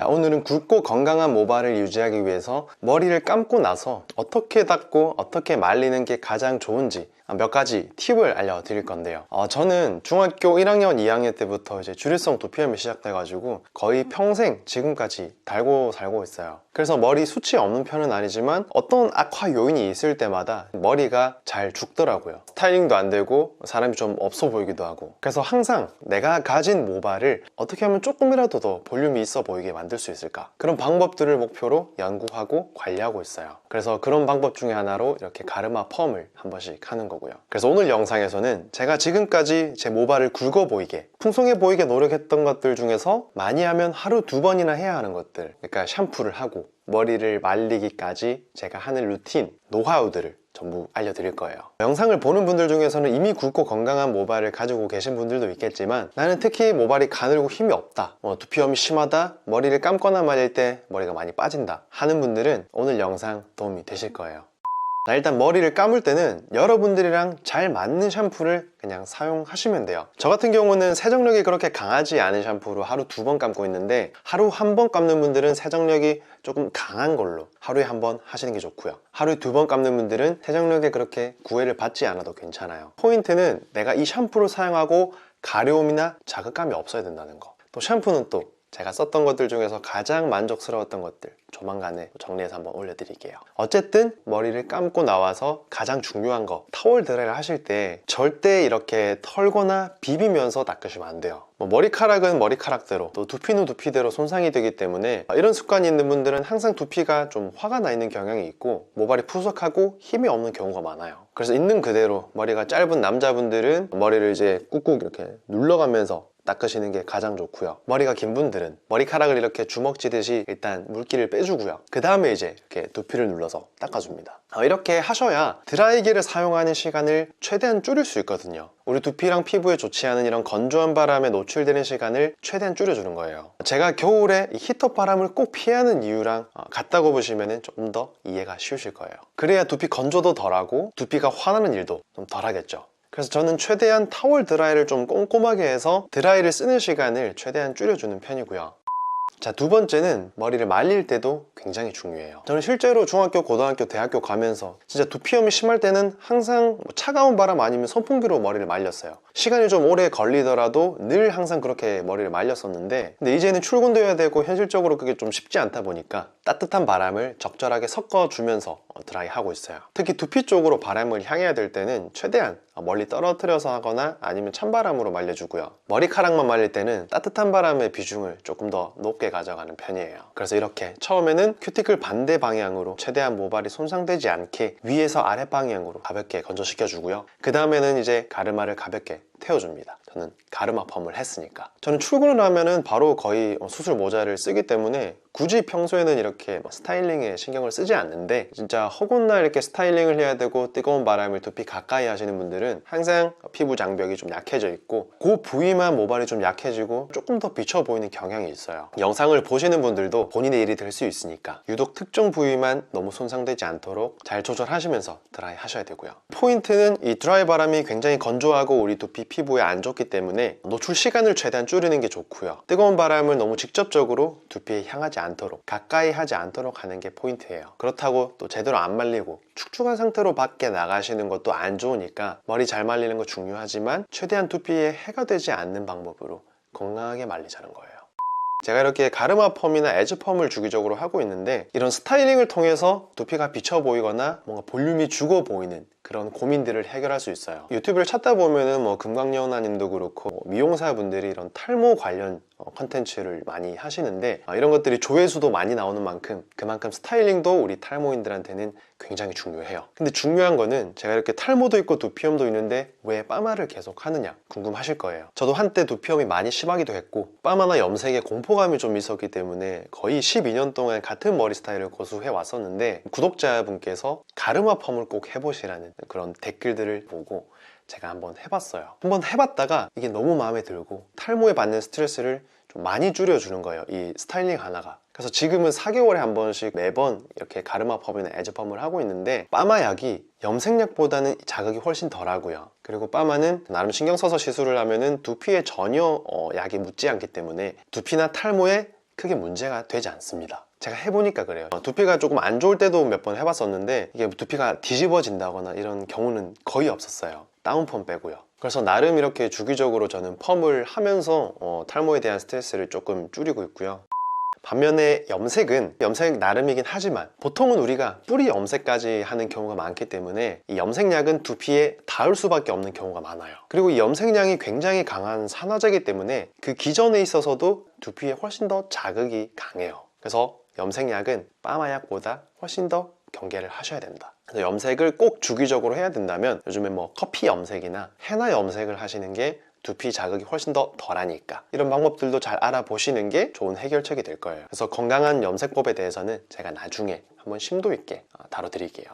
자, 오늘은 굵고 건강한 모발을 유지하기 위해서 머리를 감고 나서 어떻게 닦고 어떻게 말리는 게 가장 좋은지 몇 가지 팁을 알려드릴 건데요. 저는 중학교 1학년, 2학년 때부터 이제 주류성 두피염이 시작돼가지고 거의 평생 지금까지 달고 살고 있어요. 그래서 머리 숱이 없는 편은 아니지만 어떤 악화 요인이 있을 때마다 머리가 잘 죽더라고요. 스타일링도 안 되고 사람이 좀 없어 보이기도 하고. 그래서 항상 내가 가진 모발을 어떻게 하면 조금이라도 더 볼륨이 있어 보이게 만들 수 있을까, 그런 방법들을 목표로 연구하고 관리하고 있어요. 그래서 그런 방법 중에 하나로 이렇게 가르마 펌을 한 번씩 하는 거고요. 그래서 오늘 영상에서는 제가 지금까지 제 모발을 굵어 보이게, 풍성해 보이게 노력했던 것들 중에서 많이 하면 하루 2번이나 해야 하는 것들, 그러니까 샴푸를 하고 머리를 말리기까지 제가 하는 루틴, 노하우들을 전부 알려드릴 거예요. 영상을 보는 분들 중에서는 이미 굵고 건강한 모발을 가지고 계신 분들도 있겠지만, 나는 특히 모발이 가늘고 힘이 없다, 두피염이 심하다, 머리를 감거나 말릴 때 머리가 많이 빠진다 하는 분들은 오늘 영상 도움이 되실 거예요. 자, 일단 머리를 감을 때는 여러분들이랑 잘 맞는 샴푸를 그냥 사용하시면 돼요. 저 같은 경우는 세정력이 그렇게 강하지 않은 샴푸로 하루 2번 감고 있는데, 하루 1번 감는 분들은 세정력이 조금 강한 걸로 하루에 1번 하시는 게 좋고요. 하루에 2번 감는 분들은 세정력에 그렇게 구애를 받지 않아도 괜찮아요. 포인트는 내가 이 샴푸를 사용하고 가려움이나 자극감이 없어야 된다는 거. 또 샴푸는 또 제가 썼던 것들 중에서 가장 만족스러웠던 것들 조만간에 정리해서 한번 올려드릴게요. 어쨌든 머리를 감고 나와서 가장 중요한 거, 타월 드라이를 하실 때 절대 이렇게 털거나 비비면서 닦으시면 안 돼요. 머리카락은 머리카락대로, 또 두피는 두피대로 손상이 되기 때문에 이런 습관이 있는 분들은 항상 두피가 좀 화가 나 있는 경향이 있고 모발이 푸석하고 힘이 없는 경우가 많아요. 그래서 있는 그대로, 머리가 짧은 남자분들은 머리를 이제 꾹꾹 이렇게 눌러가면서 닦으시는 게 가장 좋고요. 머리가 긴 분들은 머리카락을 이렇게 주먹쥐듯이 일단 물기를 빼주고요. 그 다음에 이제 이렇게 두피를 눌러서 닦아줍니다. 이렇게 하셔야 드라이기를 사용하는 시간을 최대한 줄일 수 있거든요. 우리 두피랑 피부에 좋지 않은 이런 건조한 바람에 노출되는 시간을 최대한 줄여주는 거예요. 제가 겨울에 이 히터 바람을 꼭 피하는 이유랑 같다고 보시면 조금 더 이해가 쉬우실 거예요. 그래야 두피 건조도 덜하고 두피가 화나는 일도 좀 덜하겠죠. 그래서 저는 최대한 타월 드라이를 좀 꼼꼼하게 해서 드라이를 쓰는 시간을 최대한 줄여주는 편이고요. 자, 두 번째는 머리를 말릴 때도 굉장히 중요해요. 저는 실제로 중학교, 고등학교, 대학교 가면서 진짜 두피염이 심할 때는 항상 차가운 바람 아니면 선풍기로 머리를 말렸어요. 시간이 좀 오래 걸리더라도 늘 항상 그렇게 머리를 말렸었는데, 근데 이제는 출근도 해야 되고 현실적으로 그게 좀 쉽지 않다 보니까 따뜻한 바람을 적절하게 섞어주면서 드라이 하고 있어요. 특히 두피 쪽으로 바람을 향해야 될 때는 최대한 멀리 떨어뜨려서 하거나 아니면 찬바람으로 말려주고요. 머리카락만 말릴 때는 따뜻한 바람의 비중을 조금 더 높게 가져가는 편이에요. 그래서 이렇게 처음에는 큐티클 반대 방향으로 최대한 모발이 손상되지 않게 위에서 아래 방향으로 가볍게 건조시켜주고요. 그 다음에는 이제 가르마를 가볍게 태워줍니다. 저는 가르마 펌을 했으니까. 저는 출근을 하면은 바로 거의 수술 모자를 쓰기 때문에 굳이 평소에는 이렇게 스타일링에 신경을 쓰지 않는데, 진짜 허군날 이렇게 스타일링을 해야 되고 뜨거운 바람을 두피 가까이 하시는 분들은 항상 피부 장벽이 좀 약해져 있고 그 부위만 모발이 좀 약해지고 조금 더 비쳐 보이는 경향이 있어요. 영상을 보시는 분들도 본인의 일이 될 수 있으니까 유독 특정 부위만 너무 손상되지 않도록 잘 조절하시면서 드라이 하셔야 되고요. 포인트는 이 드라이 바람이 굉장히 건조하고 우리 두피 피부에 안 좋기 때문에 노출 시간을 최대한 줄이는 게 좋고요. 뜨거운 바람을 너무 직접적으로 두피에 향하지 않도록, 가까이 하지 않도록 하는 게 포인트예요. 그렇다고 또 제대로 안 말리고 축축한 상태로 밖에 나가시는 것도 안 좋으니까 머리 잘 말리는 거 중요하지만 최대한 두피에 해가 되지 않는 방법으로 건강하게 말리자는 거예요. 제가 이렇게 가르마 펌이나 에즈 펌을 주기적으로 하고 있는데, 이런 스타일링을 통해서 두피가 비쳐 보이거나 뭔가 볼륨이 죽어 보이는 그런 고민들을 해결할 수 있어요. 유튜브를 찾다 보면은 금강연아님도 그렇고 미용사분들이 이런 탈모 관련 컨텐츠를 많이 하시는데, 이런 것들이 조회수도 많이 나오는 만큼 그만큼 스타일링도 우리 탈모인들한테는 굉장히 중요해요. 근데 중요한 거는 제가 이렇게 탈모도 있고 두피염도 있는데 왜 파마를 계속 하느냐 궁금하실 거예요. 저도 한때 두피염이 많이 심하기도 했고 파마나 염색에 공포감이 좀 있었기 때문에 거의 12년 동안 같은 머리 스타일을 고수해 왔었는데, 구독자분께서 가르마 펌을 꼭 해보시라는 그런 댓글들을 보고 제가 한번 해봤어요. 한번 해봤다가 이게 너무 마음에 들고 탈모에 받는 스트레스를 좀 많이 줄여주는 거예요, 이 스타일링 하나가. 그래서 지금은 4개월에 한 번씩 매번 이렇게 가르마 펌이나 에즈 펌을 하고 있는데, 파마약이 염색약보다는 자극이 훨씬 덜하고요. 그리고 파마는 나름 신경 써서 시술을 하면은 두피에 전혀 약이 묻지 않기 때문에 두피나 탈모에 크게 문제가 되지 않습니다. 제가 해보니까 그래요. 두피가 조금 안 좋을 때도 몇 번 해봤었는데 이게 두피가 뒤집어진다거나 이런 경우는 거의 없었어요. 다운펌 빼고요. 그래서 나름 이렇게 주기적으로 저는 펌을 하면서 탈모에 대한 스트레스를 조금 줄이고 있고요. 반면에 염색은 염색 나름이긴 하지만 보통은 우리가 뿌리 염색까지 하는 경우가 많기 때문에 이 염색약은 두피에 닿을 수밖에 없는 경우가 많아요. 그리고 이 염색량이 굉장히 강한 산화제이기 때문에 그 기전에 있어서도 두피에 훨씬 더 자극이 강해요. 그래서 염색약은 파마약보다 훨씬 더 경계를 하셔야 된다. 그래서 염색을 꼭 주기적으로 해야 된다면 요즘에 뭐 커피 염색이나 헤나 염색을 하시는 게 두피 자극이 훨씬 더 덜하니까 이런 방법들도 잘 알아보시는 게 좋은 해결책이 될 거예요. 그래서 건강한 염색법에 대해서는 제가 나중에 한번 심도 있게 다뤄드릴게요.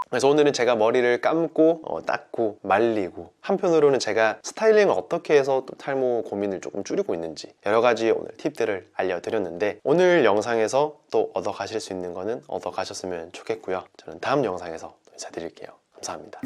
그래서 오늘은 제가 머리를 감고 닦고 말리고 한편으로는 제가 스타일링을 어떻게 해서 또 탈모 고민을 조금 줄이고 있는지 여러 가지 오늘 팁들을 알려드렸는데 오늘 영상에서 또 얻어 가실 수 있는 거는 얻어 가셨으면 좋겠고요. 저는 다음 영상에서 또 인사드릴게요. 감사합니다.